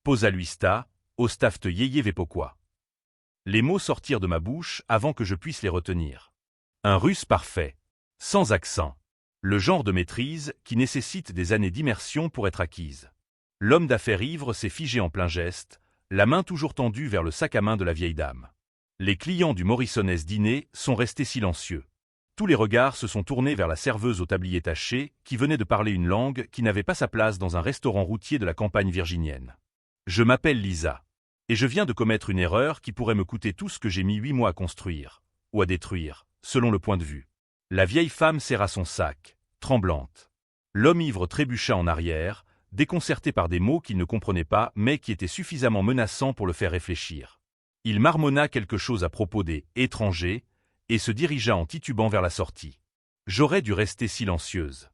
Posa luista, ostafte yeye vepoqua. Les mots sortirent de ma bouche avant que je puisse les retenir. Un russe parfait. Sans accent. Le genre de maîtrise qui nécessite des années d'immersion pour être acquise. L'homme d'affaires ivre s'est figé en plein geste, la main toujours tendue vers le sac à main de la vieille dame. Les clients du Morrison's dîner sont restés silencieux. Tous les regards se sont tournés vers la serveuse au tablier taché qui venait de parler une langue qui n'avait pas sa place dans un restaurant routier de la campagne virginienne. Je m'appelle Lisa. Et je viens de commettre une erreur qui pourrait me coûter tout ce que j'ai mis 8 mois à construire, ou à détruire, selon le point de vue. La vieille femme serra son sac, tremblante. L'homme ivre trébucha en arrière, déconcerté par des mots qu'il ne comprenait pas mais qui étaient suffisamment menaçants pour le faire réfléchir. Il marmonna quelque chose à propos des « étrangers » et se dirigea en titubant vers la sortie. J'aurais dû rester silencieuse.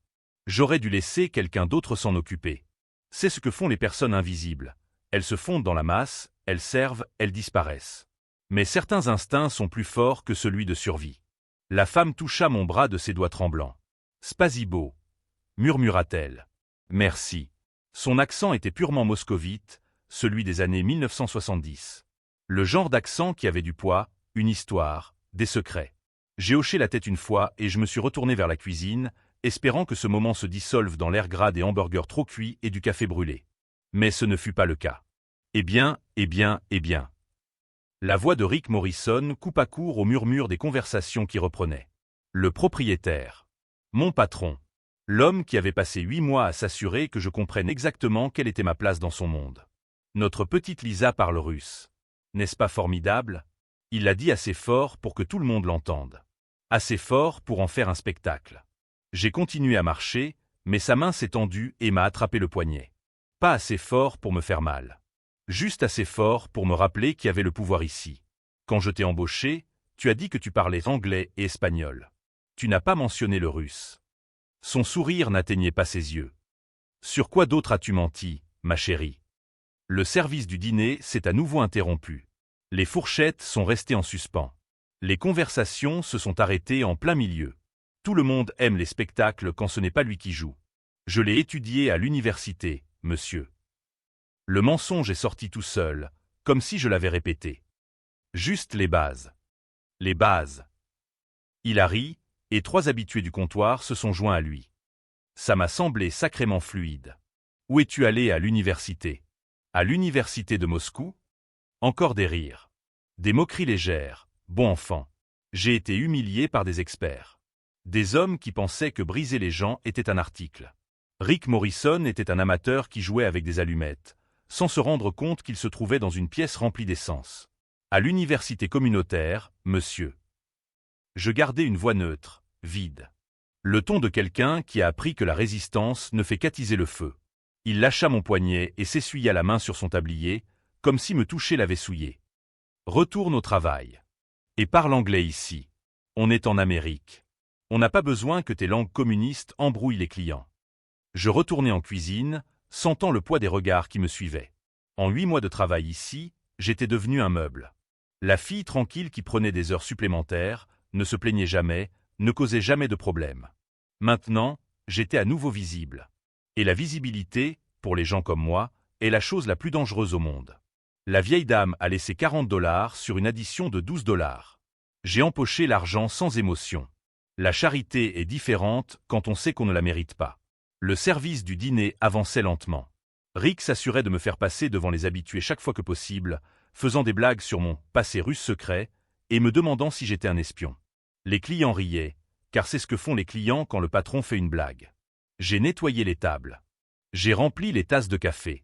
J'aurais dû laisser quelqu'un d'autre s'en occuper. C'est ce que font les personnes invisibles. Elles se fondent dans la masse, elles servent, elles disparaissent. Mais certains instincts sont plus forts que celui de survie. La femme toucha mon bras de ses doigts tremblants. « Spasibo » murmura-t-elle. « Merci. » Son accent était purement moscovite, celui des années 1970. Le genre d'accent qui avait du poids, une histoire, des secrets. J'ai hoché la tête une fois et je me suis retourné vers la cuisine, espérant que ce moment se dissolve dans l'air gras des hamburgers trop cuits et du café brûlé. Mais ce ne fut pas le cas. Eh bien. La voix de Rick Morrison coupa court au murmure des conversations qui reprenaient. Le propriétaire. Mon patron. L'homme qui avait passé 8 mois à s'assurer que je comprenne exactement quelle était ma place dans son monde. Notre petite Lisa parle russe. N'est-ce pas formidable? Il l'a dit assez fort pour que tout le monde l'entende. Assez fort pour en faire un spectacle. J'ai continué à marcher, mais sa main s'est tendue et m'a attrapé le poignet. Pas assez fort pour me faire mal. Juste assez fort pour me rappeler qui avait le pouvoir ici. Quand je t'ai embauché, tu as dit que tu parlais anglais et espagnol. Tu n'as pas mentionné le russe. Son sourire n'atteignait pas ses yeux. Sur quoi d'autre as-tu menti, ma chérie? Le service du dîner s'est à nouveau interrompu. Les fourchettes sont restées en suspens. Les conversations se sont arrêtées en plein milieu. Tout le monde aime les spectacles quand ce n'est pas lui qui joue. Je l'ai étudié à l'université, monsieur. Le mensonge est sorti tout seul, comme si je l'avais répété. Juste les bases. Les bases. Il a ri, et 3 habitués du comptoir se sont joints à lui. Ça m'a semblé sacrément fluide. Où es-tu allé à l'université? À l'université de Moscou? Encore des rires. Des moqueries légères, bon enfant. J'ai été humilié par des experts. Des hommes qui pensaient que briser les gens était un article. Rick Morrison était un amateur qui jouait avec des allumettes, sans se rendre compte qu'il se trouvait dans une pièce remplie d'essence. À l'université communautaire, monsieur. Je gardais une voix neutre, vide. Le ton de quelqu'un qui a appris que la résistance ne fait qu'attiser le feu. Il lâcha mon poignet et s'essuya la main sur son tablier, comme si me toucher l'avait souillé. Retourne au travail. Et parle anglais ici. On est en Amérique. On n'a pas besoin que tes langues communistes embrouillent les clients. Je retournai en cuisine, sentant le poids des regards qui me suivaient. En 8 mois de travail ici, j'étais devenu un meuble. La fille tranquille qui prenait des heures supplémentaires, ne se plaignait jamais, ne causait jamais de problème. Maintenant, j'étais à nouveau visible. Et la visibilité, pour les gens comme moi, est la chose la plus dangereuse au monde. La vieille dame a laissé $40 sur une addition de $12. J'ai empoché l'argent sans émotion. La charité est différente quand on sait qu'on ne la mérite pas. Le service du dîner avançait lentement. Rick s'assurait de me faire passer devant les habitués chaque fois que possible, faisant des blagues sur mon passé russe secret et me demandant si j'étais un espion. Les clients riaient, car c'est ce que font les clients quand le patron fait une blague. J'ai nettoyé les tables. J'ai rempli les tasses de café.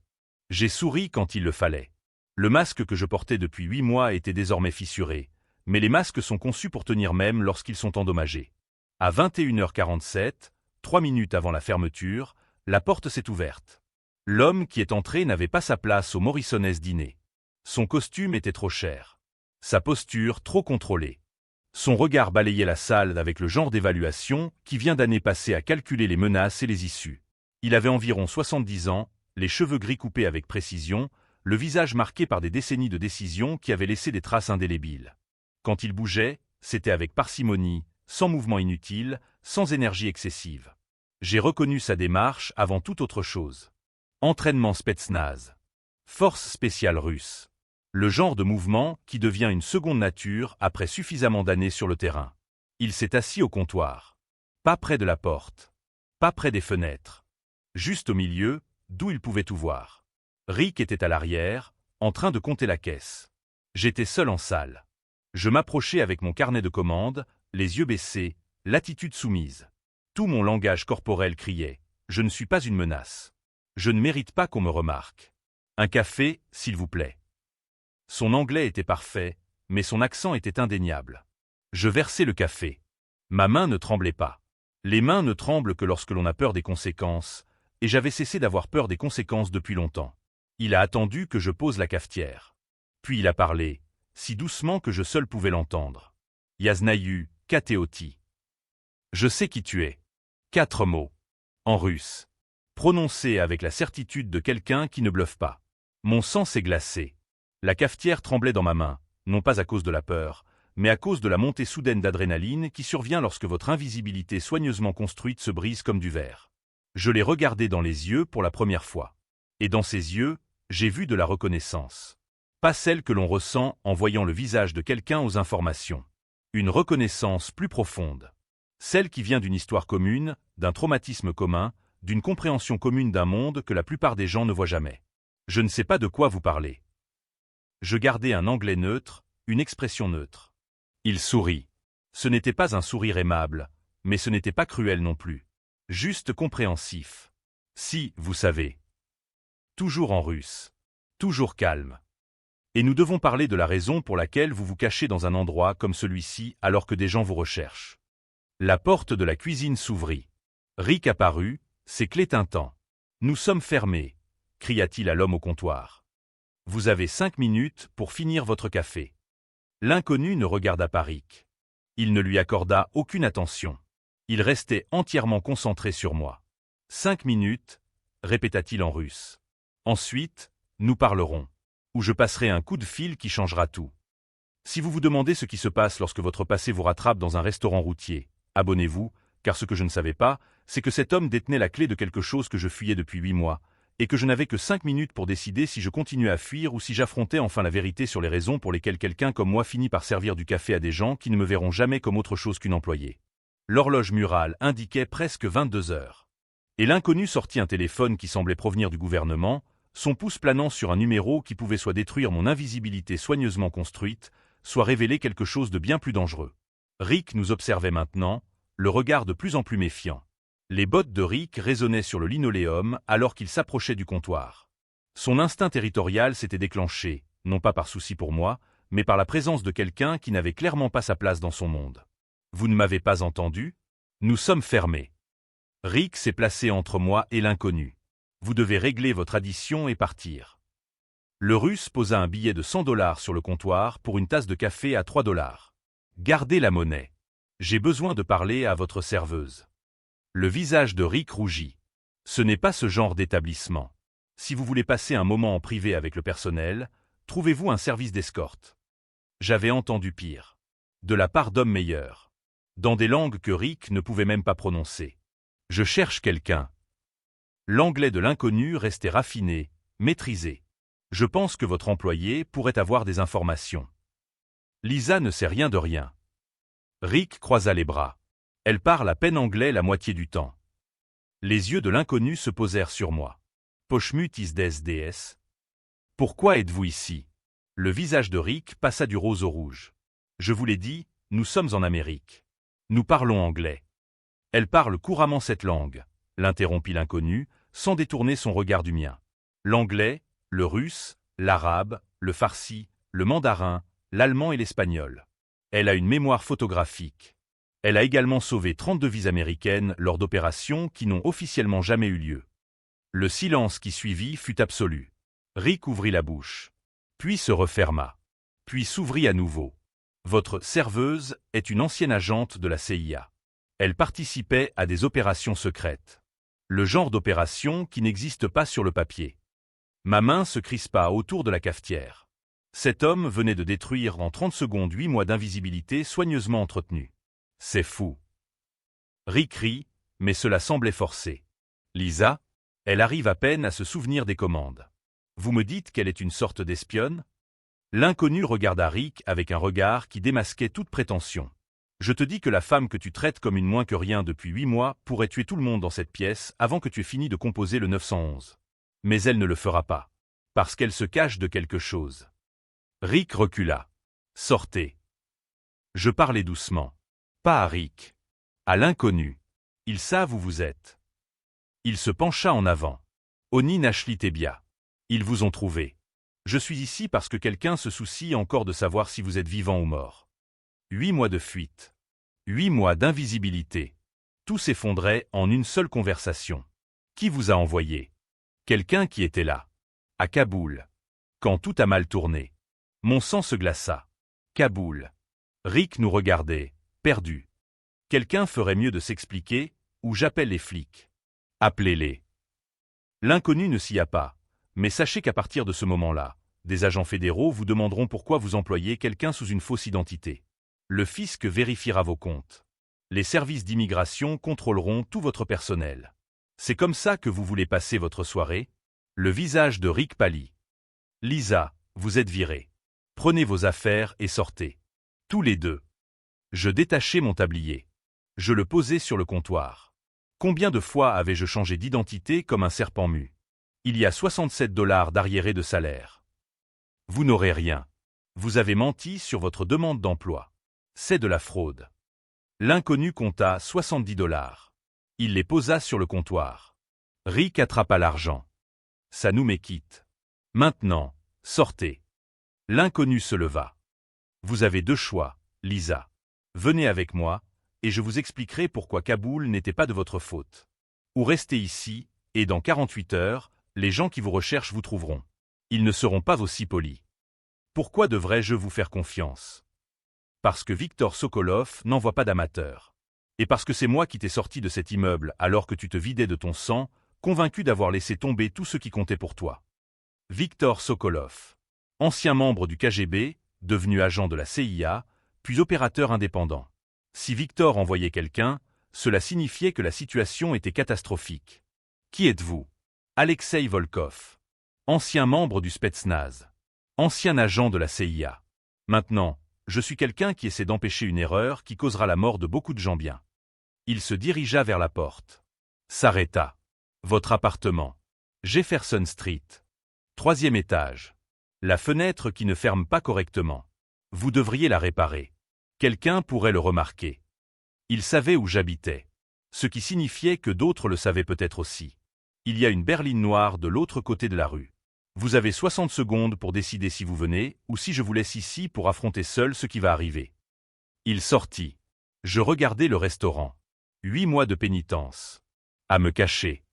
J'ai souri quand il le fallait. Le masque que je portais depuis 8 mois était désormais fissuré, mais les masques sont conçus pour tenir même lorsqu'ils sont endommagés. À 21h47, 3 minutes avant la fermeture, la porte s'est ouverte. L'homme qui est entré n'avait pas sa place au Morrison's dîner. Son costume était trop cher. Sa posture trop contrôlée. Son regard balayait la salle avec le genre d'évaluation qui vient d'années passées à calculer les menaces et les issues. Il avait environ 70 ans, les cheveux gris coupés avec précision, le visage marqué par des décennies de décisions qui avaient laissé des traces indélébiles. Quand il bougeait, c'était avec parcimonie, sans mouvement inutile, sans énergie excessive. J'ai reconnu sa démarche avant toute autre chose. Entraînement Spetsnaz. Force spéciale russe. Le genre de mouvement qui devient une seconde nature après suffisamment d'années sur le terrain. Il s'est assis au comptoir. Pas près de la porte. Pas près des fenêtres. Juste au milieu, d'où il pouvait tout voir. Rick était à l'arrière, en train de compter la caisse. J'étais seul en salle. Je m'approchais avec mon carnet de commandes, les yeux baissés, l'attitude soumise. Tout mon langage corporel criait « Je ne suis pas une menace. Je ne mérite pas qu'on me remarque. Un café, s'il vous plaît. » Son anglais était parfait, mais son accent était indéniable. Je versai le café. Ma main ne tremblait pas. Les mains ne tremblent que lorsque l'on a peur des conséquences, et j'avais cessé d'avoir peur des conséquences depuis longtemps. Il a attendu que je pose la cafetière. Puis il a parlé, si doucement que je seul pouvais l'entendre. Yaznayu, Kateoti. Je sais qui tu es. 4 mots. En russe. Prononcés avec la certitude de quelqu'un qui ne bluffe pas. Mon sang s'est glacé. La cafetière tremblait dans ma main, non pas à cause de la peur, mais à cause de la montée soudaine d'adrénaline qui survient lorsque votre invisibilité soigneusement construite se brise comme du verre. Je l'ai regardé dans les yeux pour la première fois. Et dans ses yeux, j'ai vu de la reconnaissance. Pas celle que l'on ressent en voyant le visage de quelqu'un aux informations. Une reconnaissance plus profonde. Celle qui vient d'une histoire commune, d'un traumatisme commun, d'une compréhension commune d'un monde que la plupart des gens ne voient jamais. Je ne sais pas de quoi vous parlez. Je gardais un anglais neutre, une expression neutre. Il sourit. Ce n'était pas un sourire aimable, mais ce n'était pas cruel non plus. Juste compréhensif. Si, vous savez. Toujours en russe. Toujours calme. Et nous devons parler de la raison pour laquelle vous vous cachez dans un endroit comme celui-ci alors que des gens vous recherchent. La porte de la cuisine s'ouvrit. Rick apparut, ses clés tintant. Nous sommes fermés, cria-t-il à l'homme au comptoir. Vous avez 5 minutes pour finir votre café. L'inconnu ne regarda pas Rick. Il ne lui accorda aucune attention. Il restait entièrement concentré sur moi. 5 minutes, répéta-t-il en russe. Ensuite, nous parlerons. Ou je passerai un coup de fil qui changera tout. Si vous vous demandez ce qui se passe lorsque votre passé vous rattrape dans un restaurant routier, abonnez-vous, car ce que je ne savais pas, c'est que cet homme détenait la clé de quelque chose que je fuyais depuis 8 mois, et que je n'avais que 5 minutes pour décider si je continuais à fuir ou si j'affrontais enfin la vérité sur les raisons pour lesquelles quelqu'un comme moi finit par servir du café à des gens qui ne me verront jamais comme autre chose qu'une employée. L'horloge murale indiquait presque 22 heures. Et l'inconnu sortit un téléphone qui semblait provenir du gouvernement, son pouce planant sur un numéro qui pouvait soit détruire mon invisibilité soigneusement construite, soit révéler quelque chose de bien plus dangereux. Rick nous observait maintenant, le regard de plus en plus méfiant. Les bottes de Rick résonnaient sur le linoléum alors qu'il s'approchait du comptoir. Son instinct territorial s'était déclenché, non pas par souci pour moi, mais par la présence de quelqu'un qui n'avait clairement pas sa place dans son monde. Vous ne m'avez pas entendu? Nous sommes fermés. Rick s'est placé entre moi et l'inconnu. Vous devez régler votre addition et partir. Le Russe posa un billet de 100 $ sur le comptoir pour une tasse de café à 3 $. Gardez la monnaie. J'ai besoin de parler à votre serveuse. Le visage de Rick rougit. Ce n'est pas ce genre d'établissement. Si vous voulez passer un moment en privé avec le personnel, trouvez-vous un service d'escorte. J'avais entendu pire. De la part d'hommes meilleurs. Dans des langues que Rick ne pouvait même pas prononcer. Je cherche quelqu'un. L'anglais de l'inconnu restait raffiné, maîtrisé. Je pense que votre employé pourrait avoir des informations. Lisa ne sait rien de rien. Rick croisa les bras. Elle parle à peine anglais la moitié du temps. Les yeux de l'inconnu se posèrent sur moi. Pochmut is des DS. Pourquoi êtes-vous ici? Le visage de Rick passa du rose au rouge. Je vous l'ai dit, nous sommes en Amérique. Nous parlons anglais. Elle parle couramment cette langue, l'interrompit l'inconnu, sans détourner son regard du mien. L'anglais, le russe, l'arabe, le farsi, le mandarin, l'allemand et l'espagnol. Elle a une mémoire photographique. Elle a également sauvé 32 vies américaines lors d'opérations qui n'ont officiellement jamais eu lieu. Le silence qui suivit fut absolu. Rick ouvrit la bouche. Puis se referma. Puis s'ouvrit à nouveau. Votre serveuse est une ancienne agente de la CIA. Elle participait à des opérations secrètes. Le genre d'opération qui n'existe pas sur le papier. Ma main se crispa autour de la cafetière. Cet homme venait de détruire en 30 secondes 8 mois d'invisibilité soigneusement entretenus. C'est fou. Rick rit, mais cela semblait forcé. Lisa, elle arrive à peine à se souvenir des commandes. Vous me dites qu'elle est une sorte d'espionne? L'inconnu regarda Rick avec un regard qui démasquait toute prétention. Je te dis que la femme que tu traites comme une moins que rien depuis 8 mois pourrait tuer tout le monde dans cette pièce avant que tu aies fini de composer le 911. Mais elle ne le fera pas. Parce qu'elle se cache de quelque chose. Rick recula. Sortez. Je parlais doucement. Pas à Rick. À l'inconnu. Ils savent où vous êtes. Il se pencha en avant. Oni Nashli Tebia. Ils vous ont trouvé. Je suis ici parce que quelqu'un se soucie encore de savoir si vous êtes vivant ou mort. 8 mois de fuite. 8 mois d'invisibilité. Tout s'effondrait en une seule conversation. Qui vous a envoyé? Quelqu'un qui était là. À Kaboul. Quand tout a mal tourné. Mon sang se glaça. Kaboul. Rick nous regardait, perdu. Quelqu'un ferait mieux de s'expliquer, ou j'appelle les flics. Appelez-les. L'inconnu ne s'y a pas, mais sachez qu'à partir de ce moment-là, des agents fédéraux vous demanderont pourquoi vous employez quelqu'un sous une fausse identité. Le fisc vérifiera vos comptes. Les services d'immigration contrôleront tout votre personnel. C'est comme ça que vous voulez passer votre soirée? Le visage de Rick pâlit. Lisa, vous êtes virée. Prenez vos affaires et sortez. Tous les deux. Je détachai mon tablier. Je le posai sur le comptoir. Combien de fois avais-je changé d'identité comme un serpent mu? Il y a $67 d'arriérés de salaire. Vous n'aurez rien. Vous avez menti sur votre demande d'emploi. C'est de la fraude. L'inconnu compta $70. Il les posa sur le comptoir. Rick attrapa l'argent. Ça nous met quitte. Maintenant, sortez. L'inconnu se leva. Vous avez 2 choix, Lisa. Venez avec moi, et je vous expliquerai pourquoi Kaboul n'était pas de votre faute. Ou restez ici, et dans 48 heures, les gens qui vous recherchent vous trouveront. Ils ne seront pas aussi polis. Pourquoi devrais-je vous faire confiance? Parce que Victor Sokolov n'envoie pas d'amateurs. Et parce que c'est moi qui t'ai sorti de cet immeuble alors que tu te vidais de ton sang, convaincu d'avoir laissé tomber tout ce qui comptait pour toi. Victor Sokolov. Ancien membre du KGB, devenu agent de la CIA, puis opérateur indépendant. Si Victor envoyait quelqu'un, cela signifiait que la situation était catastrophique. Qui êtes-vous? Alexei Volkov. Ancien membre du Spetsnaz. Ancien agent de la CIA. Maintenant, je suis quelqu'un qui essaie d'empêcher une erreur qui causera la mort de beaucoup de gens bien. Il se dirigea vers la porte. S'arrêta. Votre appartement. Jefferson Street. 3e étage. La fenêtre qui ne ferme pas correctement. Vous devriez la réparer. Quelqu'un pourrait le remarquer. Il savait où j'habitais. Ce qui signifiait que d'autres le savaient peut-être aussi. Il y a une berline noire de l'autre côté de la rue. Vous avez 60 secondes pour décider si vous venez ou si je vous laisse ici pour affronter seul ce qui va arriver. Il sortit. Je regardais le restaurant. 8 mois de pénitence. À me cacher.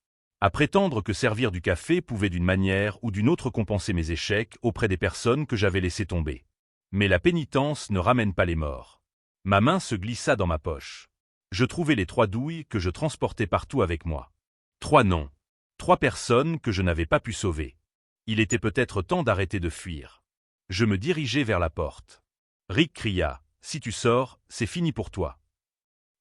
À prétendre que servir du café pouvait d'une manière ou d'une autre compenser mes échecs auprès des personnes que j'avais laissées tomber. Mais la pénitence ne ramène pas les morts. Ma main se glissa dans ma poche. Je trouvai les 3 douilles que je transportais partout avec moi. 3 noms. 3 personnes que je n'avais pas pu sauver. Il était peut-être temps d'arrêter de fuir. Je me dirigeai vers la porte. Rick cria, « Si tu sors, c'est fini pour toi. »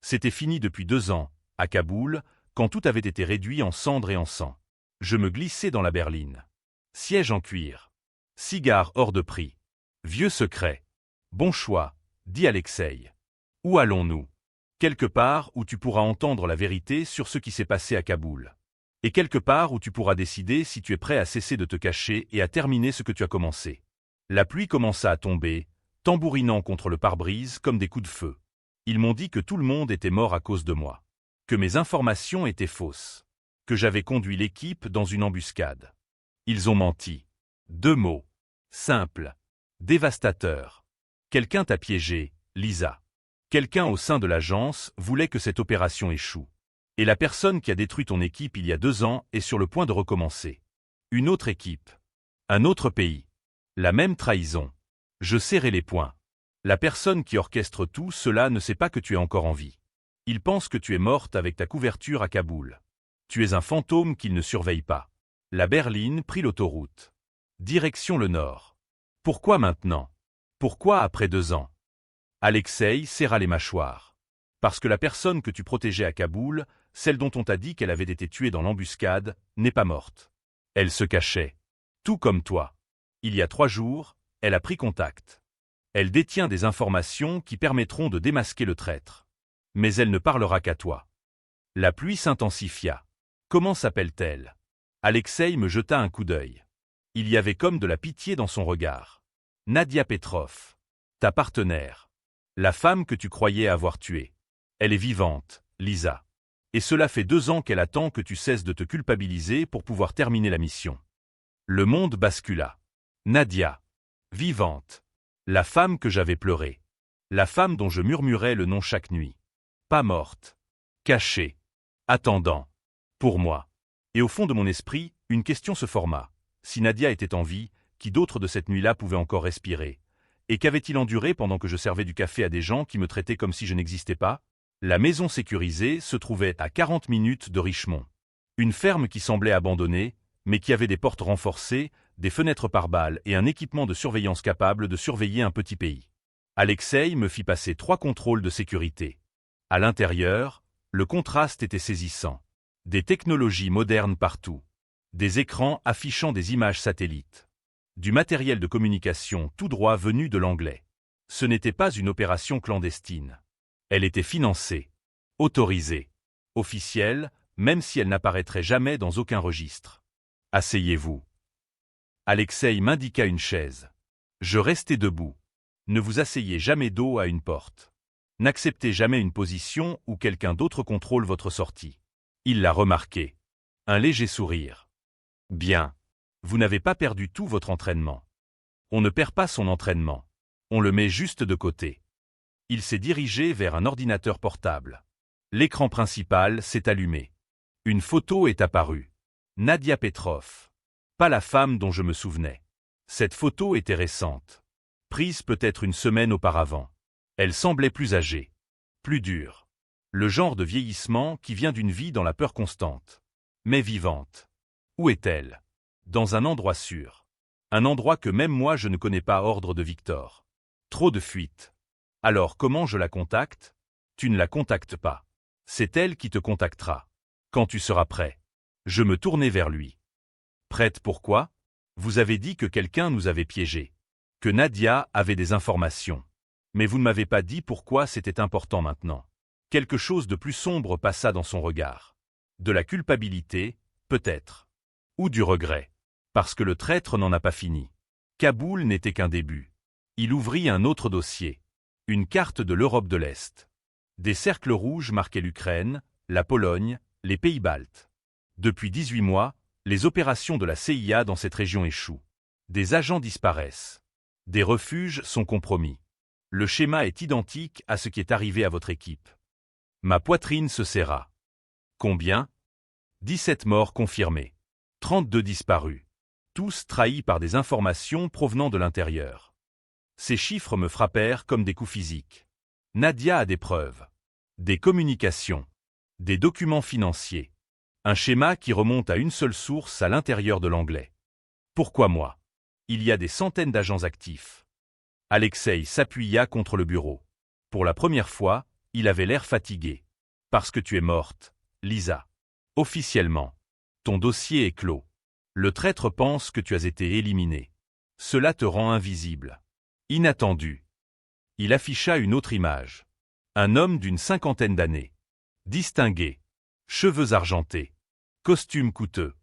C'était fini depuis 2 ans, à Kaboul, quand tout avait été réduit en cendres et en sang. Je me glissai dans la berline. Siège en cuir. Cigare hors de prix. Vieux secret. Bon choix, dit Alexei. Où allons-nous? Quelque part où tu pourras entendre la vérité sur ce qui s'est passé à Kaboul. Et quelque part où tu pourras décider si tu es prêt à cesser de te cacher et à terminer ce que tu as commencé. La pluie commença à tomber, tambourinant contre le pare-brise comme des coups de feu. Ils m'ont dit que tout le monde était mort à cause de moi. Que mes informations étaient fausses. Que j'avais conduit l'équipe dans une embuscade. Ils ont menti. 2 mots. Simples. Dévastateur. Quelqu'un t'a piégé, Lisa. Quelqu'un au sein de l'agence voulait que cette opération échoue. Et la personne qui a détruit ton équipe il y a 2 ans est sur le point de recommencer. Une autre équipe. Un autre pays. La même trahison. Je serrai les poings. La personne qui orchestre tout cela ne sait pas que tu es encore en vie. Il pense que tu es morte avec ta couverture à Kaboul. Tu es un fantôme qu'il ne surveille pas. La berline prit l'autoroute. Direction le nord. Pourquoi maintenant? Pourquoi après 2 ans? Alexei serra les mâchoires. Parce que la personne que tu protégeais à Kaboul, celle dont on t'a dit qu'elle avait été tuée dans l'embuscade, n'est pas morte. Elle se cachait. Tout comme toi. Il y a 3 jours, elle a pris contact. Elle détient des informations qui permettront de démasquer le traître. Mais elle ne parlera qu'à toi. La pluie s'intensifia. Comment s'appelle-t-elle? Alexei me jeta un coup d'œil. Il y avait comme de la pitié dans son regard. Nadia Petrov. Ta partenaire. La femme que tu croyais avoir tuée. Elle est vivante, Lisa. Et cela fait 2 ans qu'elle attend que tu cesses de te culpabiliser pour pouvoir terminer la mission. Le monde bascula. Nadia. Vivante. La femme que j'avais pleurée. La femme dont je murmurais le nom chaque nuit. Pas morte. Cachée. Attendant. Pour moi. Et au fond de mon esprit, une question se forma. Si Nadia était en vie, qui d'autre de cette nuit-là pouvait encore respirer? Et qu'avait-il enduré pendant que je servais du café à des gens qui me traitaient comme si je n'existais pas? La maison sécurisée se trouvait à 40 minutes de Richmond. Une ferme qui semblait abandonnée, mais qui avait des portes renforcées, des fenêtres par balles et un équipement de surveillance capable de surveiller un petit pays. Alexei me fit passer 3 contrôles de sécurité. À l'intérieur, le contraste était saisissant. Des technologies modernes partout. Des écrans affichant des images satellites. Du matériel de communication tout droit venu de l'anglais. Ce n'était pas une opération clandestine. Elle était financée, autorisée, officielle, même si elle n'apparaîtrait jamais dans aucun registre. Asseyez-vous. Alexei m'indiqua une chaise. Je restai debout. Ne vous asseyez jamais dos à une porte. N'acceptez jamais une position où quelqu'un d'autre contrôle votre sortie. Il l'a remarqué. Un léger sourire. Bien. Vous n'avez pas perdu tout votre entraînement. On ne perd pas son entraînement. On le met juste de côté. Il s'est dirigé vers un ordinateur portable. L'écran principal s'est allumé. Une photo est apparue. Nadia Petrov. Pas la femme dont je me souvenais. Cette photo était récente. Prise peut-être une semaine auparavant. Elle semblait plus âgée. Plus dure. Le genre de vieillissement qui vient d'une vie dans la peur constante. Mais vivante. Où est-elle? Dans un endroit sûr. Un endroit que même moi je ne connais pas, ordre de Victor. Trop de fuites. Alors comment je la contacte? Tu ne la contactes pas. C'est elle qui te contactera. Quand tu seras prêt. Je me tournai vers lui. Prête pourquoi? Vous avez dit que quelqu'un nous avait piégés. Que Nadia avait des informations. Mais vous ne m'avez pas dit pourquoi c'était important maintenant. Quelque chose de plus sombre passa dans son regard. De la culpabilité, peut-être. Ou du regret. Parce que le traître n'en a pas fini. Kaboul n'était qu'un début. Il ouvrit un autre dossier. Une carte de l'Europe de l'Est. Des cercles rouges marquaient l'Ukraine, la Pologne, les pays baltes. Depuis 18 mois, les opérations de la CIA dans cette région échouent. Des agents disparaissent. Des refuges sont compromis. Le schéma est identique à ce qui est arrivé à votre équipe. Ma poitrine se serra. Combien? 17 morts confirmés. 32 disparus. Tous trahis par des informations provenant de l'intérieur. Ces chiffres me frappèrent comme des coups physiques. Nadia a des preuves. Des communications. Des documents financiers. Un schéma qui remonte à une seule source à l'intérieur de l'anglais. Pourquoi moi? Il y a des centaines d'agents actifs. Alexei s'appuya contre le bureau. Pour la première fois, il avait l'air fatigué. Parce que tu es morte, Lisa. Officiellement. Ton dossier est clos. Le traître pense que tu as été éliminé. Cela te rend invisible. Inattendu. Il afficha une autre image. Un homme d'une 50aine d'années. Distingué. Cheveux argentés. Costume coûteux.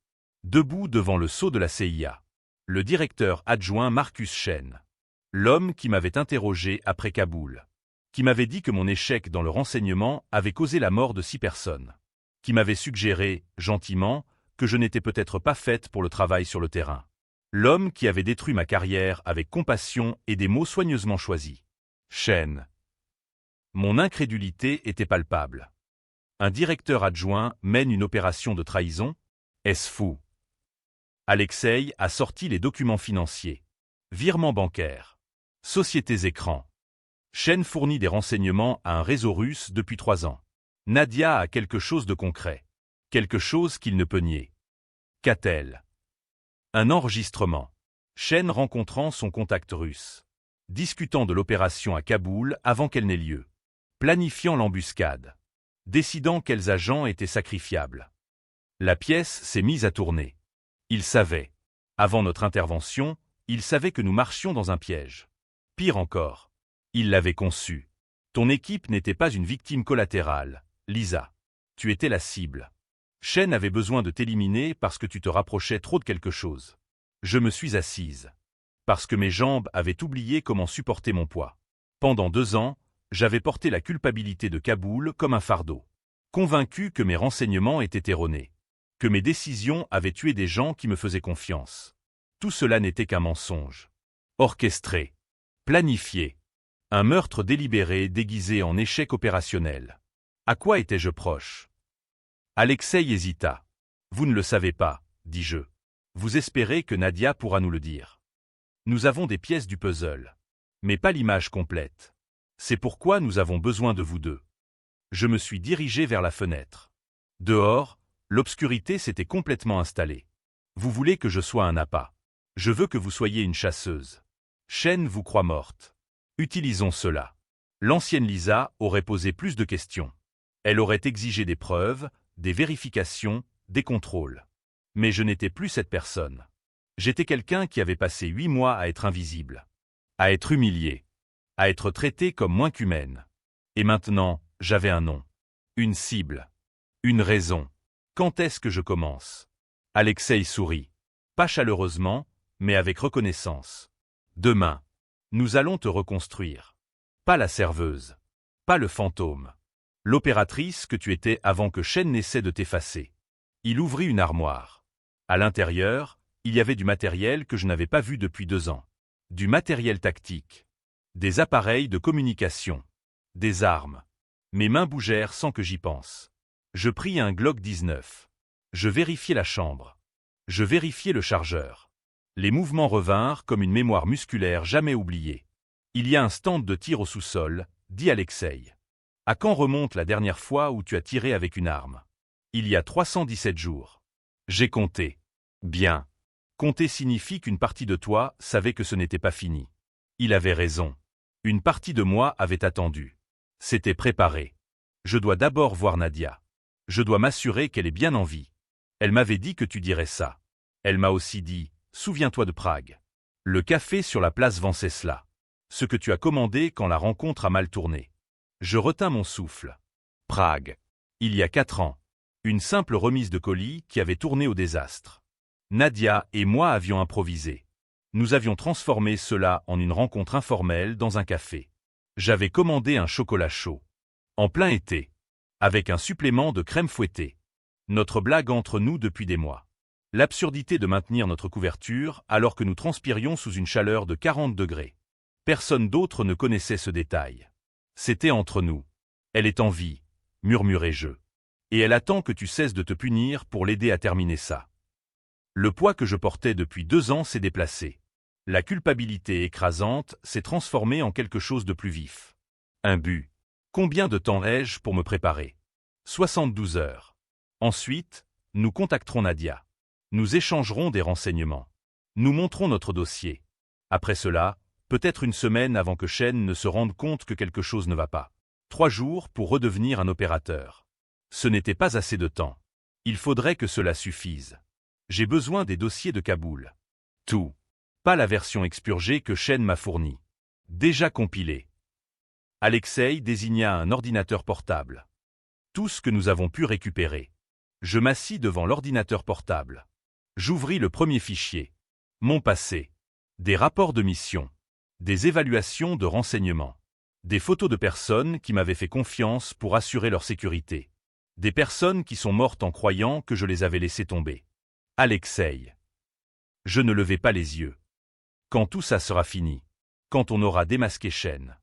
Debout devant le sceau de la CIA. Le directeur adjoint Marcus Chen. L'homme qui m'avait interrogé après Kaboul. Qui m'avait dit que mon échec dans le renseignement avait causé la mort de 6 personnes. Qui m'avait suggéré, gentiment, que je n'étais peut-être pas faite pour le travail sur le terrain. L'homme qui avait détruit ma carrière avec compassion et des mots soigneusement choisis. Chen. Mon incrédulité était palpable. Un directeur adjoint mène une opération de trahison? Est-ce fou? Alexei a sorti les documents financiers. Virements bancaires. Sociétés écrans. Chen fournit des renseignements à un réseau russe depuis 3 ans. Nadia a quelque chose de concret. Quelque chose qu'il ne peut nier. Qu'a-t-elle? Un enregistrement. Chen rencontrant son contact russe. Discutant de l'opération à Kaboul avant qu'elle n'ait lieu. Planifiant l'embuscade. Décidant quels agents étaient sacrifiables. La pièce s'est mise à tourner. Il savait. Avant notre intervention, il savait que nous marchions dans un piège. Pire encore, il l'avait conçu. Ton équipe n'était pas une victime collatérale, Lisa. Tu étais la cible. Shen avait besoin de t'éliminer parce que tu te rapprochais trop de quelque chose. Je me suis assise. Parce que mes jambes avaient oublié comment supporter mon poids. Pendant 2 ans, j'avais porté la culpabilité de Kaboul comme un fardeau. Convaincu que mes renseignements étaient erronés. Que mes décisions avaient tué des gens qui me faisaient confiance. Tout cela n'était qu'un mensonge. Orchestré. Planifié. Un meurtre délibéré déguisé en échec opérationnel. À quoi étais-je proche? Alexei hésita. Vous ne le savez pas, dis-je. Vous espérez que Nadia pourra nous le dire. Nous avons des pièces du puzzle. Mais pas l'image complète. C'est pourquoi nous avons besoin de vous deux. Je me suis dirigé vers la fenêtre. Dehors, l'obscurité s'était complètement installée. Vous voulez que je sois un appât. Je veux que vous soyez une chasseuse. Shen vous croit morte. Utilisons cela. L'ancienne Lisa aurait posé plus de questions. Elle aurait exigé des preuves, des vérifications, des contrôles. Mais je n'étais plus cette personne. J'étais quelqu'un qui avait passé 8 mois à être invisible, à être humilié, à être traité comme moins qu'humaine. Et maintenant, j'avais un nom, une cible, une raison. Quand est-ce que je commence? Alexei sourit. Pas chaleureusement, mais avec reconnaissance. Demain, nous allons te reconstruire. Pas la serveuse, pas le fantôme. L'opératrice que tu étais avant que Shen n'essaie de t'effacer. Il ouvrit une armoire. À l'intérieur, il y avait du matériel que je n'avais pas vu depuis 2 ans. Du matériel tactique. Des appareils de communication. Des armes. Mes mains bougèrent sans que j'y pense. Je pris un Glock 19. Je vérifiai la chambre. Je vérifiai le chargeur. Les mouvements revinrent comme une mémoire musculaire jamais oubliée. Il y a un stand de tir au sous-sol, dit Alexei. À quand remonte la dernière fois où tu as tiré avec une arme? Il y a 317 jours. J'ai compté. Bien. Compter signifie qu'une partie de toi savait que ce n'était pas fini. Il avait raison. Une partie de moi avait attendu. C'était préparé. Je dois d'abord voir Nadia. Je dois m'assurer qu'elle est bien en vie. Elle m'avait dit que tu dirais ça. Elle m'a aussi dit, souviens-toi de Prague. Le café sur la place Venceslas. Ce que tu as commandé quand la rencontre a mal tourné. Je retins mon souffle. Prague. Il y a 4 ans. Une simple remise de colis qui avait tourné au désastre. Nadia et moi avions improvisé. Nous avions transformé cela en une rencontre informelle dans un café. J'avais commandé un chocolat chaud. En plein été. Avec un supplément de crème fouettée. Notre blague entre nous depuis des mois. L'absurdité de maintenir notre couverture alors que nous transpirions sous une chaleur de 40 degrés. Personne d'autre ne connaissait ce détail. C'était entre nous. Elle est en vie, murmurai-je. Et elle attend que tu cesses de te punir pour l'aider à terminer ça. Le poids que je portais depuis 2 ans s'est déplacé. La culpabilité écrasante s'est transformée en quelque chose de plus vif. Un but. Combien de temps ai-je pour me préparer? 72 heures. Ensuite, nous contacterons Nadia. Nous échangerons des renseignements. Nous montrons notre dossier. Après cela, peut-être une semaine avant que Shen ne se rende compte que quelque chose ne va pas. 3 jours pour redevenir un opérateur. Ce n'était pas assez de temps. Il faudrait que cela suffise. J'ai besoin des dossiers de Kaboul. Tout. Pas la version expurgée que Shen m'a fournie. Déjà compilée. Alexei désigna un ordinateur portable. Tout ce que nous avons pu récupérer. Je m'assis devant l'ordinateur portable. J'ouvris le premier fichier. Mon passé. Des rapports de mission. Des évaluations de renseignements. Des photos de personnes qui m'avaient fait confiance pour assurer leur sécurité. Des personnes qui sont mortes en croyant que je les avais laissées tomber. Alexei. Je ne levai pas les yeux. Quand tout ça sera fini. Quand on aura démasqué Shen.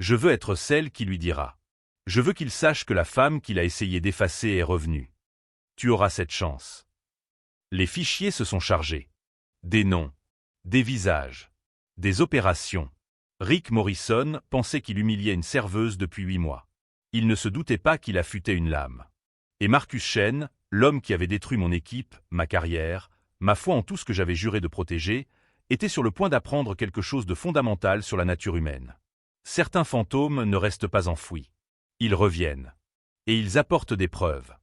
Je veux être celle qui lui dira. Je veux qu'il sache que la femme qu'il a essayé d'effacer est revenue. Tu auras cette chance. Les fichiers se sont chargés. Des noms. Des visages. Des opérations. Rick Morrison pensait qu'il humiliait une serveuse depuis 8 mois. Il ne se doutait pas qu'il affûtait une lame. Et Marcus Shen, l'homme qui avait détruit mon équipe, ma carrière, ma foi en tout ce que j'avais juré de protéger, était sur le point d'apprendre quelque chose de fondamental sur la nature humaine. Certains fantômes ne restent pas enfouis. Ils reviennent. Et ils apportent des preuves.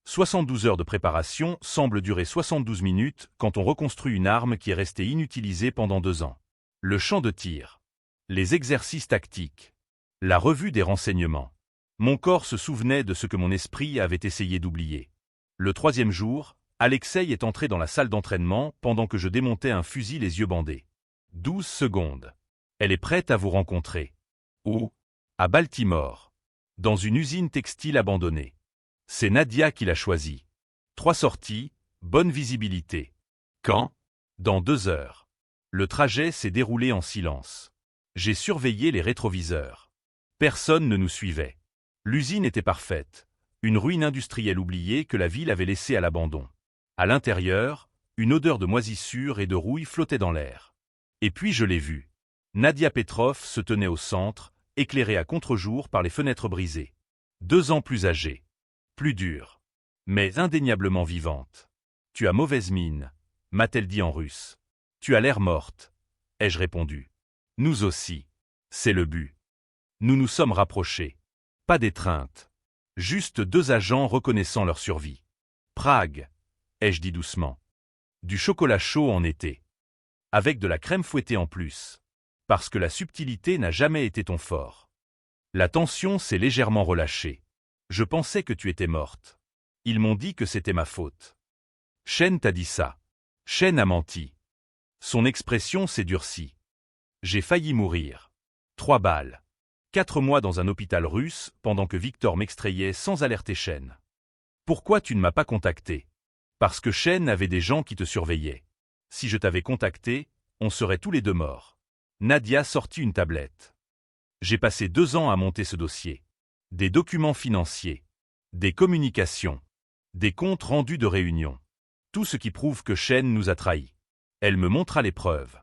72 heures de préparation semblent durer 72 minutes quand on reconstruit une arme qui est restée inutilisée pendant 2 ans. Le champ de tir. Les exercices tactiques. La revue des renseignements. Mon corps se souvenait de ce que mon esprit avait essayé d'oublier. Le 3e jour, Alexei est entré dans la salle d'entraînement pendant que je démontais un fusil les yeux bandés. 12 secondes. Elle est prête à vous rencontrer. Où? À Baltimore. Dans une usine textile abandonnée. C'est Nadia qui l'a choisi. 3 sorties, bonne visibilité. Quand? Dans 2 heures. Le trajet s'est déroulé en silence. J'ai surveillé les rétroviseurs. Personne ne nous suivait. L'usine était parfaite. Une ruine industrielle oubliée que la ville avait laissée à l'abandon. À l'intérieur, une odeur de moisissure et de rouille flottait dans l'air. Et puis je l'ai vue. Nadia Petrov se tenait au centre, éclairée à contre-jour par les fenêtres brisées. 2 ans plus âgée. Plus dure. Mais indéniablement vivante. Tu as mauvaise mine, m'a-t-elle dit en russe. Tu as l'air morte, ai-je répondu. Nous aussi. C'est le but. Nous nous sommes rapprochés. Pas d'étreinte. Juste 2 agents reconnaissant leur survie. Prague, ai-je dit doucement. Du chocolat chaud en été. Avec de la crème fouettée en plus. Parce que la subtilité n'a jamais été ton fort. La tension s'est légèrement relâchée. Je pensais que tu étais morte. Ils m'ont dit que c'était ma faute. Chen t'a dit ça. Chen a menti. Son expression s'est durcie. J'ai failli mourir. 3 balles. 4 mois dans un hôpital russe pendant que Victor m'extrayait sans alerter Chen. Pourquoi tu ne m'as pas contacté? Parce que Chen avait des gens qui te surveillaient. Si je t'avais contacté, on serait tous les 2 morts. Nadia sortit une tablette. J'ai passé 2 ans à monter ce dossier. Des documents financiers, des communications, des comptes rendus de réunions. Tout ce qui prouve que Chen nous a trahis. Elle me montra les preuves.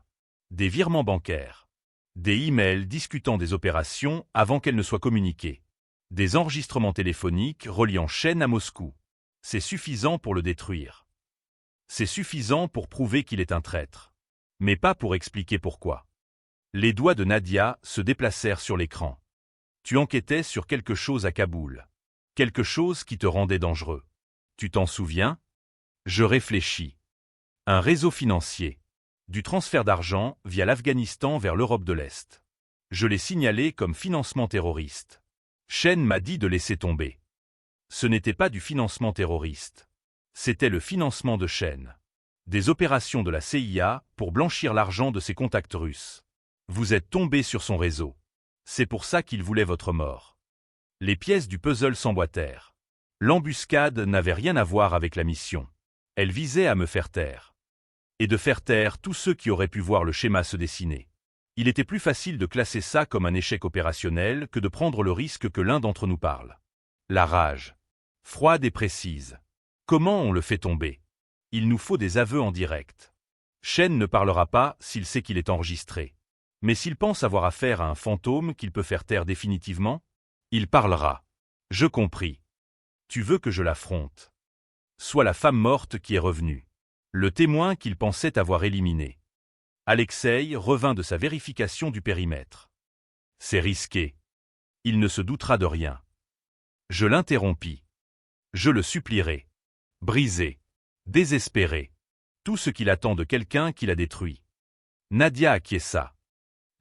Des virements bancaires. Des emails discutant des opérations avant qu'elles ne soient communiquées. Des enregistrements téléphoniques reliant Chen à Moscou. C'est suffisant pour le détruire. C'est suffisant pour prouver qu'il est un traître. Mais pas pour expliquer pourquoi. Les doigts de Nadia se déplacèrent sur l'écran. Tu enquêtais sur quelque chose à Kaboul. Quelque chose qui te rendait dangereux. Tu t'en souviens? Je réfléchis. Un réseau financier. Du transfert d'argent via l'Afghanistan vers l'Europe de l'Est. Je l'ai signalé comme financement terroriste. Chen m'a dit de laisser tomber. Ce n'était pas du financement terroriste. C'était le financement de Chen. Des opérations de la CIA pour blanchir l'argent de ses contacts russes. Vous êtes tombé sur son réseau. C'est pour ça qu'il voulait votre mort. Les pièces du puzzle s'emboîtèrent. L'embuscade n'avait rien à voir avec la mission. Elle visait à me faire taire. Et de faire taire tous ceux qui auraient pu voir le schéma se dessiner. Il était plus facile de classer ça comme un échec opérationnel que de prendre le risque que l'un d'entre nous parle. La rage. Froide et précise. Comment on le fait tomber? Il nous faut des aveux en direct. Chen ne parlera pas s'il sait qu'il est enregistré. Mais s'il pense avoir affaire à un fantôme qu'il peut faire taire définitivement, il parlera. Je compris. Tu veux que je l'affronte. Soit la femme morte qui est revenue. Le témoin qu'il pensait avoir éliminé. Alexei revint de sa vérification du périmètre. C'est risqué. Il ne se doutera de rien. Je l'interrompis. Je le supplierai. Brisé. Désespéré. Tout ce qu'il attend de quelqu'un qui l'a détruit. Nadia acquiesça.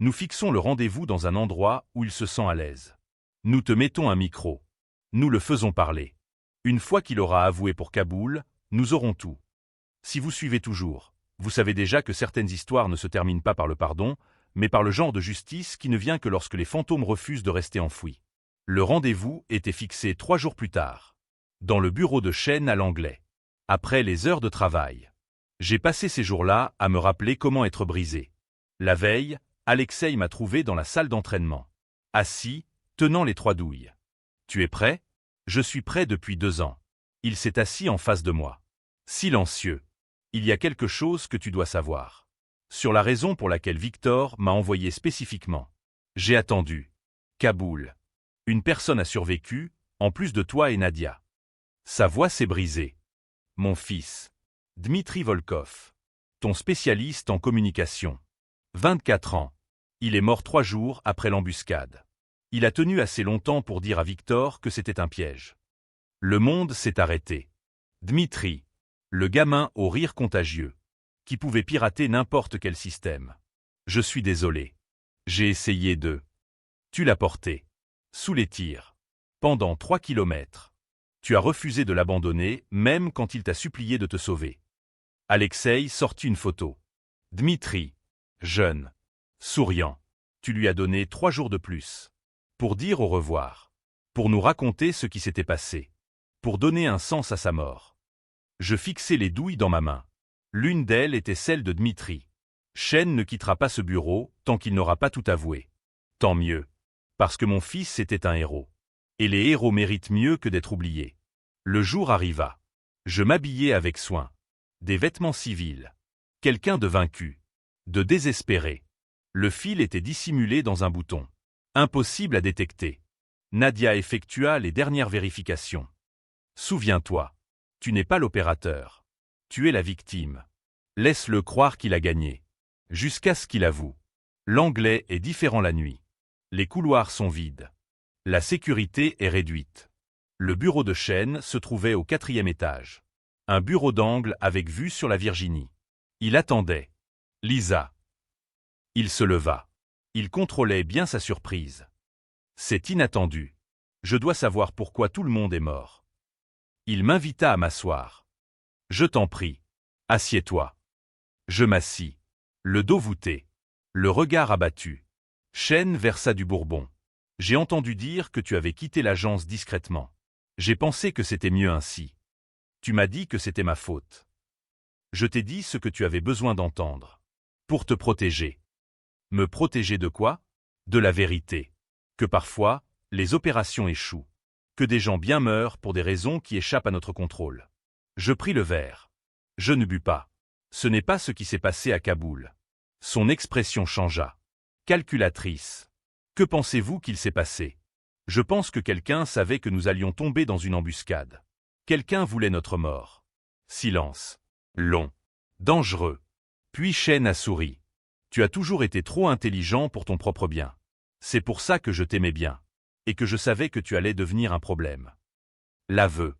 Nous fixons le rendez-vous dans un endroit où il se sent à l'aise. Nous te mettons un micro. Nous le faisons parler. Une fois qu'il aura avoué pour Kaboul, nous aurons tout. Si vous suivez toujours, vous savez déjà que certaines histoires ne se terminent pas par le pardon, mais par le genre de justice qui ne vient que lorsque les fantômes refusent de rester enfouis. Le rendez-vous était fixé 3 jours plus tard. Dans le bureau de Chen à l'anglais. Après les heures de travail. J'ai passé ces jours-là à me rappeler comment être brisé. La veille, Alexei m'a trouvé dans la salle d'entraînement. Assis, tenant les 3 douilles. Tu es prêt? Je suis prêt depuis 2 ans. Il s'est assis en face de moi. Silencieux. Il y a quelque chose que tu dois savoir. Sur la raison pour laquelle Victor m'a envoyé spécifiquement. J'ai attendu. Kaboul. Une personne a survécu, en plus de toi et Nadia. Sa voix s'est brisée. Mon fils. Dmitri Volkov. Ton spécialiste en communication. 24 ans. Il est mort 3 jours après l'embuscade. Il a tenu assez longtemps pour dire à Victor que c'était un piège. Le monde s'est arrêté. Dmitri, le gamin au rire contagieux, qui pouvait pirater n'importe quel système. Je suis désolé. J'ai essayé de... Tu l'as porté. Sous les tirs. Pendant 3 kilomètres. Tu as refusé de l'abandonner, même quand il t'a supplié de te sauver. Alexei sortit une photo. Dmitri, jeune, souriant. Tu lui as donné 3 jours de plus. Pour dire au revoir. Pour nous raconter ce qui s'était passé. Pour donner un sens à sa mort. Je fixai les douilles dans ma main. L'une d'elles était celle de Dmitri. Chen ne quittera pas ce bureau tant qu'il n'aura pas tout avoué. Tant mieux. Parce que mon fils était un héros. Et les héros méritent mieux que d'être oubliés. Le jour arriva. Je m'habillai avec soin. Des vêtements civils. Quelqu'un de vaincu. De désespéré. Le fil était dissimulé dans un bouton. Impossible à détecter. Nadia effectua les dernières vérifications. Souviens-toi. Tu n'es pas l'opérateur. Tu es la victime. Laisse-le croire qu'il a gagné. Jusqu'à ce qu'il avoue. L'anglais est différent la nuit. Les couloirs sont vides. La sécurité est réduite. Le bureau de Chen se trouvait au 4e étage. Un bureau d'angle avec vue sur la Virginie. Il attendait. Lisa. Il se leva. Il contrôlait bien sa surprise. C'est inattendu. Je dois savoir pourquoi tout le monde est mort. Il m'invita à m'asseoir. Je t'en prie. Assieds-toi. Je m'assis. Le dos voûté. Le regard abattu. Chen versa du bourbon. J'ai entendu dire que tu avais quitté l'agence discrètement. J'ai pensé que c'était mieux ainsi. Tu m'as dit que c'était ma faute. Je t'ai dit ce que tu avais besoin d'entendre. Pour te protéger. Me protéger de quoi? De la vérité. Que parfois, les opérations échouent. Que des gens bien meurent pour des raisons qui échappent à notre contrôle. Je pris le verre. Je ne bus pas. Ce n'est pas ce qui s'est passé à Kaboul. Son expression changea. Calculatrice. Que pensez-vous qu'il s'est passé? Je pense que quelqu'un savait que nous allions tomber dans une embuscade. Quelqu'un voulait notre mort. Silence. Long. Dangereux. Puis Chen a souri. Tu as toujours été trop intelligent pour ton propre bien. C'est pour ça que je t'aimais bien. Et que je savais que tu allais devenir un problème. L'aveu.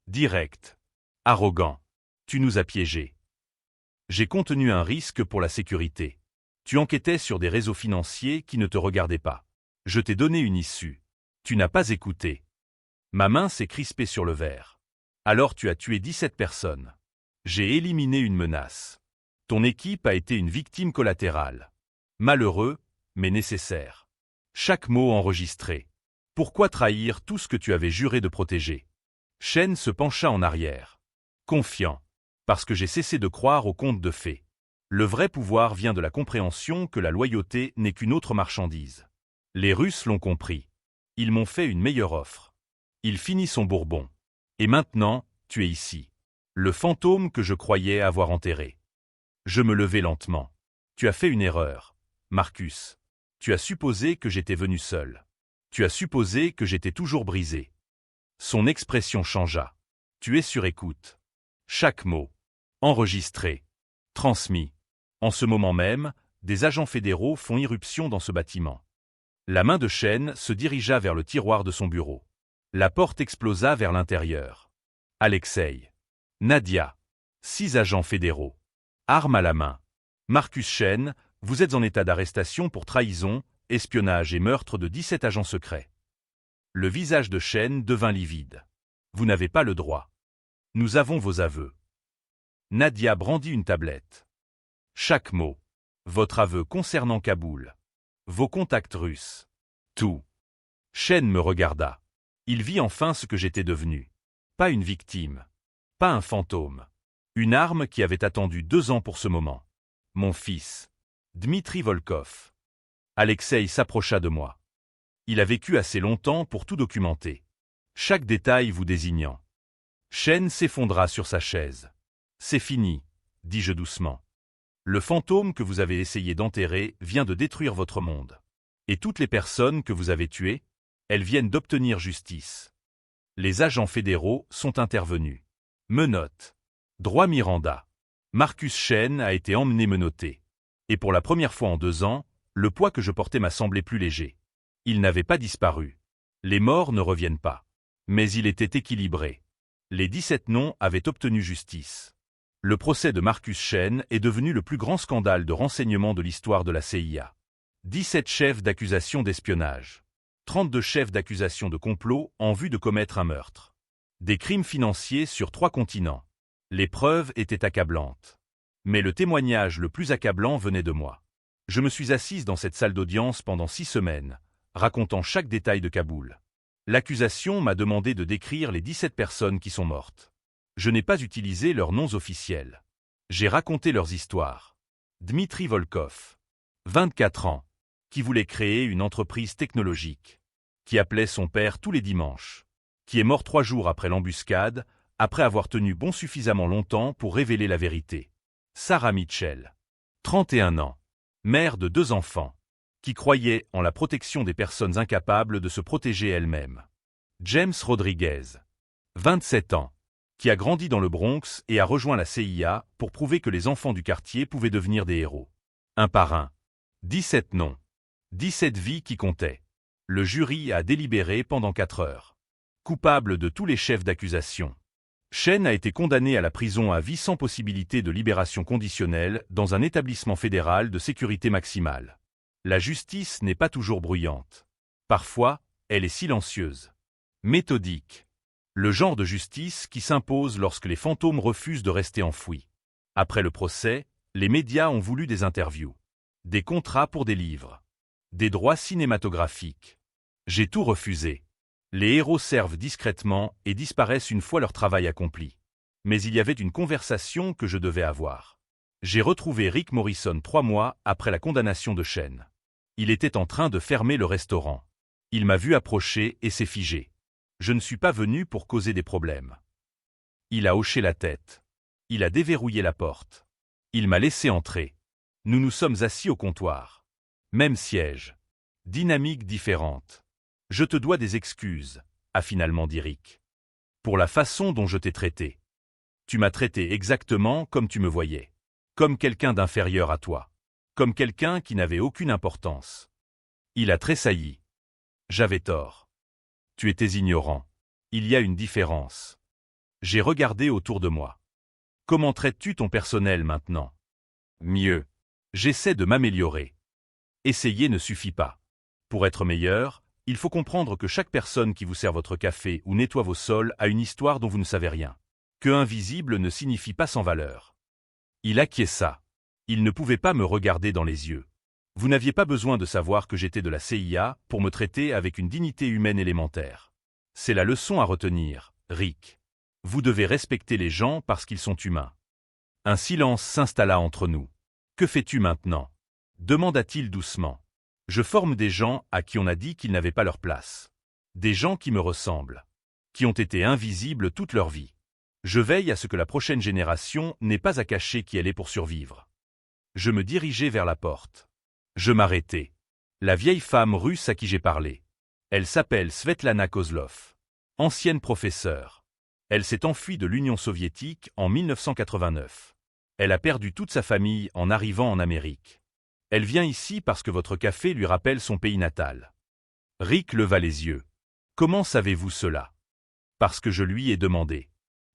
Direct. Arrogant. Tu nous as piégés. J'ai contenu un risque pour la sécurité. Tu enquêtais sur des réseaux financiers qui ne te regardaient pas. Je t'ai donné une issue. Tu n'as pas écouté. Ma main s'est crispée sur le verre. Alors tu as tué 17 personnes. J'ai éliminé une menace. Ton équipe a été une victime collatérale. Malheureux, mais nécessaire. Chaque mot enregistré. Pourquoi trahir tout ce que tu avais juré de protéger? Chen se pencha en arrière. Confiant. Parce que j'ai cessé de croire aux contes de fées. Le vrai pouvoir vient de la compréhension que la loyauté n'est qu'une autre marchandise. Les Russes l'ont compris. Ils m'ont fait une meilleure offre. Il finit son bourbon. Et maintenant, tu es ici. Le fantôme que je croyais avoir enterré. Je me levai lentement. Tu as fait une erreur, Marcus. Tu as supposé que j'étais venu seul. Tu as supposé que j'étais toujours brisé. Son expression changea. Tu es sur écoute. Chaque mot. Enregistré. Transmis. En ce moment même, des agents fédéraux font irruption dans ce bâtiment. La main de Chen se dirigea vers le tiroir de son bureau. La porte explosa vers l'intérieur. Alexei. Nadia. 6 agents fédéraux. Armes à la main. Marcus Chen, vous êtes en état d'arrestation pour trahison, espionnage et meurtre de 17 agents secrets. Le visage de Chen devint livide. Vous n'avez pas le droit. Nous avons vos aveux. Nadia brandit une tablette. Chaque mot. Votre aveu concernant Kaboul. Vos contacts russes. Tout. Chen me regarda. Il vit enfin ce que j'étais devenu. Pas une victime. Pas un fantôme. Une arme qui avait attendu 2 ans pour ce moment. Mon fils. Dmitri Volkov. Alexei s'approcha de moi. Il a vécu assez longtemps pour tout documenter. Chaque détail vous désignant. Chen s'effondra sur sa chaise. C'est fini, dis-je doucement. Le fantôme que vous avez essayé d'enterrer vient de détruire votre monde. Et toutes les personnes que vous avez tuées, elles viennent d'obtenir justice. Les agents fédéraux sont intervenus. Menottes. Droit Miranda. Marcus Chen a été emmené menotté. Et pour la première fois en 2 ans, le poids que je portais m'a semblé plus léger. Il n'avait pas disparu. Les morts ne reviennent pas. Mais il était équilibré. Les 17 noms avaient obtenu justice. Le procès de Marcus Shen est devenu le plus grand scandale de renseignement de l'histoire de la CIA. 17 chefs d'accusation d'espionnage. 32 chefs d'accusation de complot en vue de commettre un meurtre. Des crimes financiers sur 3 continents. Les preuves étaient accablantes. Mais le témoignage le plus accablant venait de moi. Je me suis assise dans cette salle d'audience pendant 6 semaines, racontant chaque détail de Kaboul. L'accusation m'a demandé de décrire les 17 personnes qui sont mortes. Je n'ai pas utilisé leurs noms officiels. J'ai raconté leurs histoires. Dmitri Volkov, 24 ans, qui voulait créer une entreprise technologique, qui appelait son père tous les dimanches, qui est mort 3 jours après l'embuscade, après avoir tenu bon suffisamment longtemps pour révéler la vérité. Sarah Mitchell, 31 ans, mère de 2 enfants, qui croyait en la protection des personnes incapables de se protéger elles-mêmes. James Rodriguez, 27 ans, qui a grandi dans le Bronx et a rejoint la CIA pour prouver que les enfants du quartier pouvaient devenir des héros. Un par un. 17 noms. 17 vies qui comptaient. Le jury a délibéré pendant 4 heures. Coupable de tous les chefs d'accusation. Shen a été condamné à la prison à vie sans possibilité de libération conditionnelle dans un établissement fédéral de sécurité maximale. La justice n'est pas toujours bruyante. Parfois, elle est silencieuse. Méthodique. Le genre de justice qui s'impose lorsque les fantômes refusent de rester enfouis. Après le procès, les médias ont voulu des interviews. Des contrats pour des livres. Des droits cinématographiques. J'ai tout refusé. Les héros servent discrètement et disparaissent une fois leur travail accompli. Mais il y avait une conversation que je devais avoir. J'ai retrouvé Rick Morrison 3 mois après la condamnation de Shen. Il était en train de fermer le restaurant. Il m'a vu approcher et s'est figé. Je ne suis pas venu pour causer des problèmes. Il a hoché la tête. Il a déverrouillé la porte. Il m'a laissé entrer. Nous nous sommes assis au comptoir. Même siège. Dynamique différente. Je te dois des excuses, a finalement dit Rick. Pour la façon dont je t'ai traité. Tu m'as traité exactement comme tu me voyais. Comme quelqu'un d'inférieur à toi. Comme quelqu'un qui n'avait aucune importance. Il a tressailli. J'avais tort. Tu étais ignorant. Il y a une différence. J'ai regardé autour de moi. Comment traites-tu ton personnel maintenant? Mieux. J'essaie de m'améliorer. Essayer ne suffit pas. Pour être meilleur, il faut comprendre que chaque personne qui vous sert votre café ou nettoie vos sols a une histoire dont vous ne savez rien. Que invisible ne signifie pas sans valeur. Il acquiesça. Il ne pouvait pas me regarder dans les yeux. Vous n'aviez pas besoin de savoir que j'étais de la CIA pour me traiter avec une dignité humaine élémentaire. C'est la leçon à retenir, Rick. Vous devez respecter les gens parce qu'ils sont humains. Un silence s'installa entre nous. Que fais-tu maintenant? Demanda-t-il doucement. Je forme des gens à qui on a dit qu'ils n'avaient pas leur place. Des gens qui me ressemblent. Qui ont été invisibles toute leur vie. Je veille à ce que la prochaine génération n'ait pas à cacher qui elle est pour survivre. Je me dirigeai vers la porte. Je m'arrêtai. La vieille femme russe à qui j'ai parlé. Elle s'appelle Svetlana Kozlov. Ancienne professeure. Elle s'est enfuie de l'Union soviétique en 1989. Elle a perdu toute sa famille en arrivant en Amérique. Elle vient ici parce que votre café lui rappelle son pays natal. Rick leva les yeux. Comment savez-vous cela? Parce que je lui ai demandé.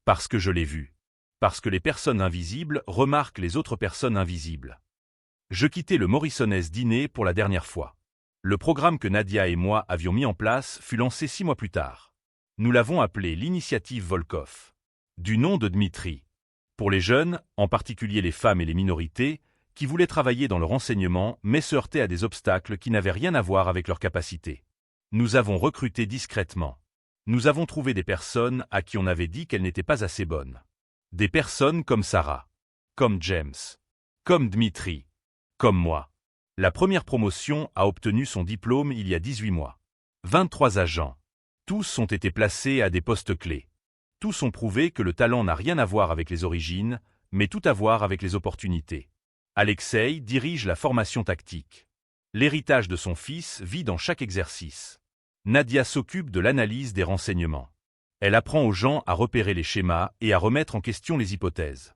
Parce que je l'ai vu. Parce que les personnes invisibles remarquent les autres personnes invisibles. Je quittai le Morrison's dîner pour la dernière fois. Le programme que Nadia et moi avions mis en place fut lancé 6 mois plus tard. Nous l'avons appelé l'initiative Volkov. Du nom de Dmitri. Pour les jeunes, en particulier les femmes et les minorités, qui voulaient travailler dans le renseignement mais se heurtaient à des obstacles qui n'avaient rien à voir avec leurs capacités. Nous avons recruté discrètement. Nous avons trouvé des personnes à qui on avait dit qu'elles n'étaient pas assez bonnes. Des personnes comme Sarah, comme James, comme Dmitri, comme moi. La première promotion a obtenu son diplôme il y a 18 mois. 23 agents. Tous ont été placés à des postes clés. Tous ont prouvé que le talent n'a rien à voir avec les origines, mais tout à voir avec les opportunités. Alexei dirige la formation tactique. L'héritage de son fils vit dans chaque exercice. Nadia s'occupe de l'analyse des renseignements. Elle apprend aux gens à repérer les schémas et à remettre en question les hypothèses.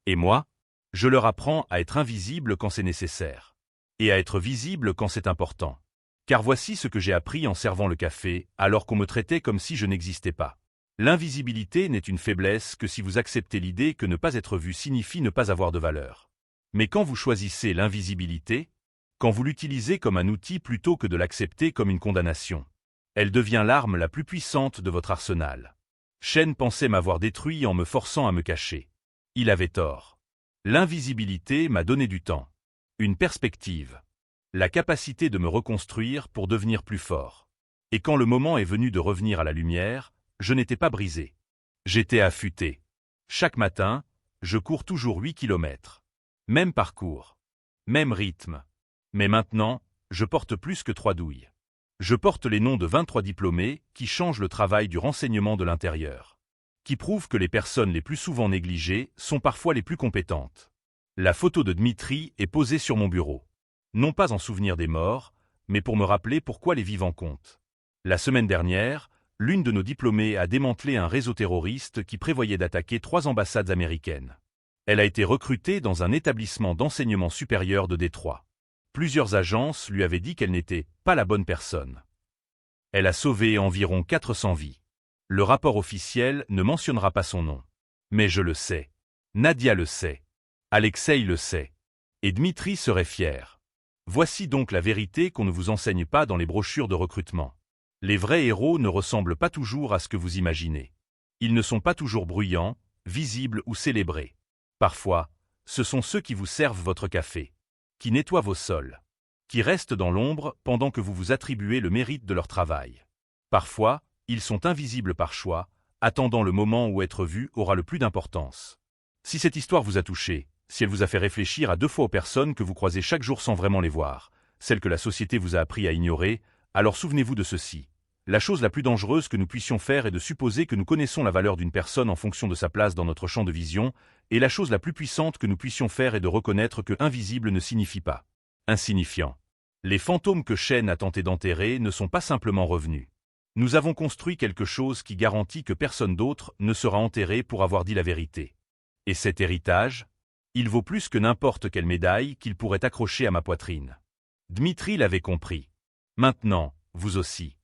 Et moi, je leur apprends à être invisible quand c'est nécessaire. Et à être visible quand c'est important. Car voici ce que j'ai appris en servant le café, alors qu'on me traitait comme si je n'existais pas. L'invisibilité n'est une faiblesse que si vous acceptez l'idée que ne pas être vu signifie ne pas avoir de valeur. Mais quand vous choisissez l'invisibilité, quand vous l'utilisez comme un outil plutôt que de l'accepter comme une condamnation, elle devient l'arme la plus puissante de votre arsenal. Shen pensait m'avoir détruit en me forçant à me cacher. Il avait tort. L'invisibilité m'a donné du temps, une perspective, la capacité de me reconstruire pour devenir plus fort. Et quand le moment est venu de revenir à la lumière, je n'étais pas brisé. J'étais affûté. Chaque matin, je cours toujours 8 kilomètres. Même parcours. Même rythme. Mais maintenant, je porte plus que 3 douilles. Je porte les noms de 23 diplômés qui changent le travail du renseignement de l'intérieur. Qui prouvent que les personnes les plus souvent négligées sont parfois les plus compétentes. La photo de Dmitri est posée sur mon bureau. Non pas en souvenir des morts, mais pour me rappeler pourquoi les vivants comptent. La semaine dernière, l'une de nos diplômées a démantelé un réseau terroriste qui prévoyait d'attaquer 3 ambassades américaines. Elle a été recrutée dans un établissement d'enseignement supérieur de Détroit. Plusieurs agences lui avaient dit qu'elle n'était pas la bonne personne. Elle a sauvé environ 400 vies. Le rapport officiel ne mentionnera pas son nom. Mais je le sais. Nadia le sait. Alexei le sait. Et Dmitri serait fier. Voici donc la vérité qu'on ne vous enseigne pas dans les brochures de recrutement. Les vrais héros ne ressemblent pas toujours à ce que vous imaginez. Ils ne sont pas toujours bruyants, visibles ou célébrés. Parfois, ce sont ceux qui vous servent votre café, qui nettoient vos sols, qui restent dans l'ombre pendant que vous vous attribuez le mérite de leur travail. Parfois, ils sont invisibles par choix, attendant le moment où être vus aura le plus d'importance. Si cette histoire vous a touché, si elle vous a fait réfléchir à 2 fois aux personnes que vous croisez chaque jour sans vraiment les voir, celles que la société vous a appris à ignorer, alors souvenez-vous de ceci. La chose la plus dangereuse que nous puissions faire est de supposer que nous connaissons la valeur d'une personne en fonction de sa place dans notre champ de vision, et la chose la plus puissante que nous puissions faire est de reconnaître que invisible ne signifie pas insignifiant. Les fantômes que Shen a tenté d'enterrer ne sont pas simplement revenus. Nous avons construit quelque chose qui garantit que personne d'autre ne sera enterré pour avoir dit la vérité. Et cet héritage, il vaut plus que n'importe quelle médaille qu'il pourrait accrocher à ma poitrine. Dmitri l'avait compris. Maintenant, vous aussi.